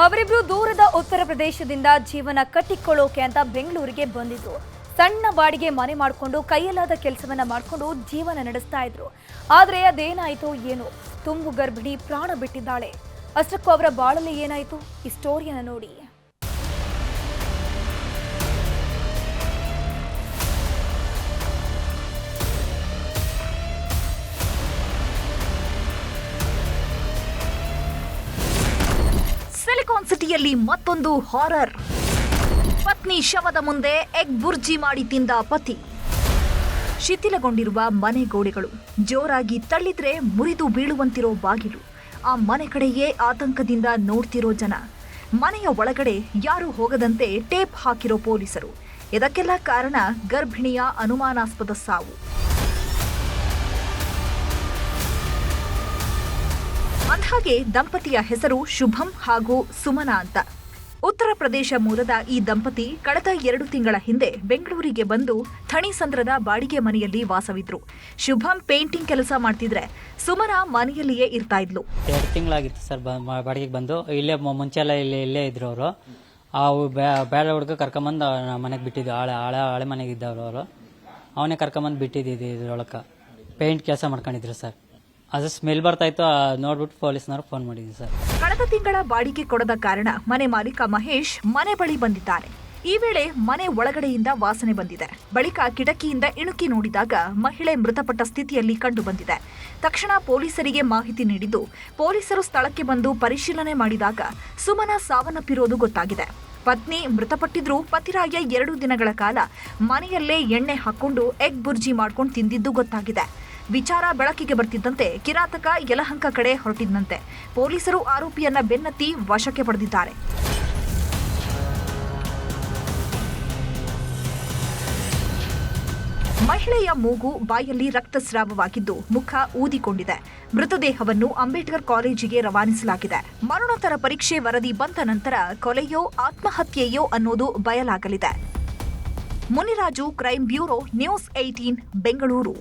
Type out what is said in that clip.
ಅವರಿಬ್ರು ದೂರದ ಉತ್ತರ ಪ್ರದೇಶದಿಂದ ಜೀವನ ಕಟ್ಟಿಕೊಳ್ಳೋಕೆ ಅಂತ ಬೆಂಗಳೂರಿಗೆ ಬಂದಿದ್ರು. ಸಣ್ಣ ಬಾಡಿಗೆ ಮನೆ ಮಾಡಿಕೊಂಡು ಕೈಯಲ್ಲಾದ ಕೆಲಸವನ್ನ ಮಾಡಿಕೊಂಡು ಜೀವನ ನಡೆಸ್ತಾ ಇದ್ರು. ಆದರೆ ಅದೇನಾಯಿತೋ ಏನೋ, ತುಂಬು ಗರ್ಭಿಣಿ ಪ್ರಾಣ ಬಿಟ್ಟಿದ್ದಾಳೆ. ಅಷ್ಟಕ್ಕೂ ಅವರ ಬಾಳಲ್ಲಿ ಏನಾಯಿತು, ಈ ಸ್ಟೋರಿಯನ್ನ ನೋಡಿ. ಸಿಲಿಕಾನ್ ಸಿಟಿಯಲ್ಲಿ ಮತ್ತೊಂದು ಹಾರರ್. ಪತ್ನಿ ಶವದ ಮುಂದೆ ಎಗ್ ಬುರ್ಜಿ ಮಾಡಿ ತಿಂದ ಪತಿ. ಶಿಥಿಲಗೊಂಡಿರುವ ಮನೆ ಗೋಡೆಗಳು, ಜೋರಾಗಿ ತಳ್ಳಿದ್ರೆ ಮುರಿದು ಬೀಳುವಂತಿರೋ ಬಾಗಿಲು. ಆ ಮನೆ ಕಡೆಯೇ ಆತಂಕದಿಂದ ನೋಡ್ತಿರೋ ಜನ. ಮನೆಯ ಒಳಗಡೆ ಯಾರು ಹೋಗದಂತೆ ಟೇಪ್ ಹಾಕಿರೋ ಪೊಲೀಸರು. ಇದಕ್ಕೆಲ್ಲ ಕಾರಣ ಗರ್ಭಿಣಿಯ ಅನುಮಾನಾಸ್ಪದ ಸಾವು. ಅಂದ್ಹಾಗೆ ದಂಪತಿಯ ಹೆಸರು ಶುಭಂ ಹಾಗೂ ಸುಮನಾ ಅಂತ. ಉತ್ತರ ಪ್ರದೇಶ ಮೂಲದ ಈ ದಂಪತಿ ಕಳೆದ 2 ತಿಂಗಳ ಹಿಂದೆ ಬೆಂಗಳೂರಿಗೆ ಬಂದು ಥಣಿಸಂದ್ರದ ಬಾಡಿಗೆ ಮನೆಯಲ್ಲಿ ವಾಸವಿದ್ರು. ಶುಭಂ ಪೇಂಟಿಂಗ್ ಕೆಲಸ ಮಾಡ್ತಿದ್ರೆ ಸುಮನಾ ಮನೆಯಲ್ಲಿಯೇ ಇರ್ತಾ ಇದ್ಲು. 2 ತಿಂಗಳಾಗಿತ್ತು ಸರ್ ಬಾಡಿಗೆಗೆ ಬಂದು. ಇಲ್ಲೇ ಮುಂಚೆ ಎಲ್ಲ ಇಲ್ಲೇ ಇದ್ರು ಅವರು. ಅವು ಬೇಡ ಹುಡುಗ ಕರ್ಕೊಂಬಂದು ಮನೆಗೆ ಬಿಟ್ಟಿದ್ದು. ಹಳೆ ಮನೆಗೆ ಇದ್ದವ್ರು ಅವರು. ಅವನೇ ಕರ್ಕೊಂಬಂದು ಬಿಟ್ಟಿದ್ದು ಇದ್ರೊಳಗೆ. ಪೇಂಟ್ ಕೆಲಸ ಮಾಡ್ಕೊಂಡಿದ್ರು ಸರ್. ಅದು ಸ್ಮೆಲ್ ಬರ್ತಾ ಇತ್ತು, ನೋಡ್ಬಿಟ್ಟು ಪೊಲೀಸ್ನವ್ರು ಫೋನ್ ಮಾಡಿದ್ವಿ ಸರ್. ಕಳೆದ ತಿಂಗಳ ಬಾಡಿಗೆ ಕೊಡದ ಕಾರಣ ಮನೆ ಮಾಲೀಕ ಮಹೇಶ್ ಮನೆ ಬಳಿ ಬಂದಿದ್ದಾನೆ. ಈ ವೇಳೆ ಮನೆ ಒಳಗಡೆಯಿಂದ ವಾಸನೆ ಬಂದಿದೆ. ಬಳಿಕ ಕಿಟಕಿಯಿಂದ ಇಣುಕಿ ನೋಡಿದಾಗ ಮಹಿಳೆ ಮೃತಪಟ್ಟ ಸ್ಥಿತಿಯಲ್ಲಿ ಕಂಡು ಬಂದಿದೆ. ತಕ್ಷಣ ಪೊಲೀಸರಿಗೆ ಮಾಹಿತಿ ನೀಡಿದ್ದು ಪೊಲೀಸರು ಸ್ಥಳಕ್ಕೆ ಬಂದು ಪರಿಶೀಲನೆ ಮಾಡಿದಾಗ ಸುಮನಾ ಸಾವನ್ನಪ್ಪಿರೋದು ಗೊತ್ತಾಗಿದೆ. ಪತ್ನಿ ಮೃತಪಟ್ಟಿದ್ರು ಪತಿರಾಯ 2 ದಿನಗಳ ಕಾಲ ಮನೆಯಲ್ಲೇ ಎಣ್ಣೆ ಹಾಕೊಂಡು ಎಗ್ ಬುರ್ಜಿ ಮಾಡ್ಕೊಂಡು ತಿಂದಿದ್ದು ಗೊತ್ತಾಗಿದೆ. ವಿಚಾರ ಬೆಳಕಿಗೆ ಬರ್ತಿದ್ದಂತೆ ಕಿರಾತಕ ಯಲಹಂಕ ಕಡೆ ಹೊರಟಿದ್ದಂತೆ ಪೊಲೀಸರು ಆರೋಪಿಯನ್ನ ಬೆನ್ನತ್ತಿ ವಶಕ್ಕೆ ಪಡೆದಿದ್ದಾರೆ. ಮಹಿಳೆಯ ಮೂಗು, ಬಾಯಲ್ಲಿ ರಕ್ತಸ್ರಾವವಾಗಿದ್ದು ಮುಖ ಊದಿಕೊಂಡಿದೆ. ಮೃತದೇಹವನ್ನು ಅಂಬೇಡ್ಕರ್ ಕಾಲೇಜಿಗೆ ರವಾನಿಸಲಾಗಿದೆ. ಮರಣೋತ್ತರ ಪರೀಕ್ಷೆ ವರದಿ ಬಂದ ನಂತರ ಕೊಲೆಯೋ ಆತ್ಮಹತ್ಯೆಯೋ ಅನ್ನೋದು ಬಯಲಾಗಲಿದೆ. Muniraju, crime bureau, news 18, Bengaluru.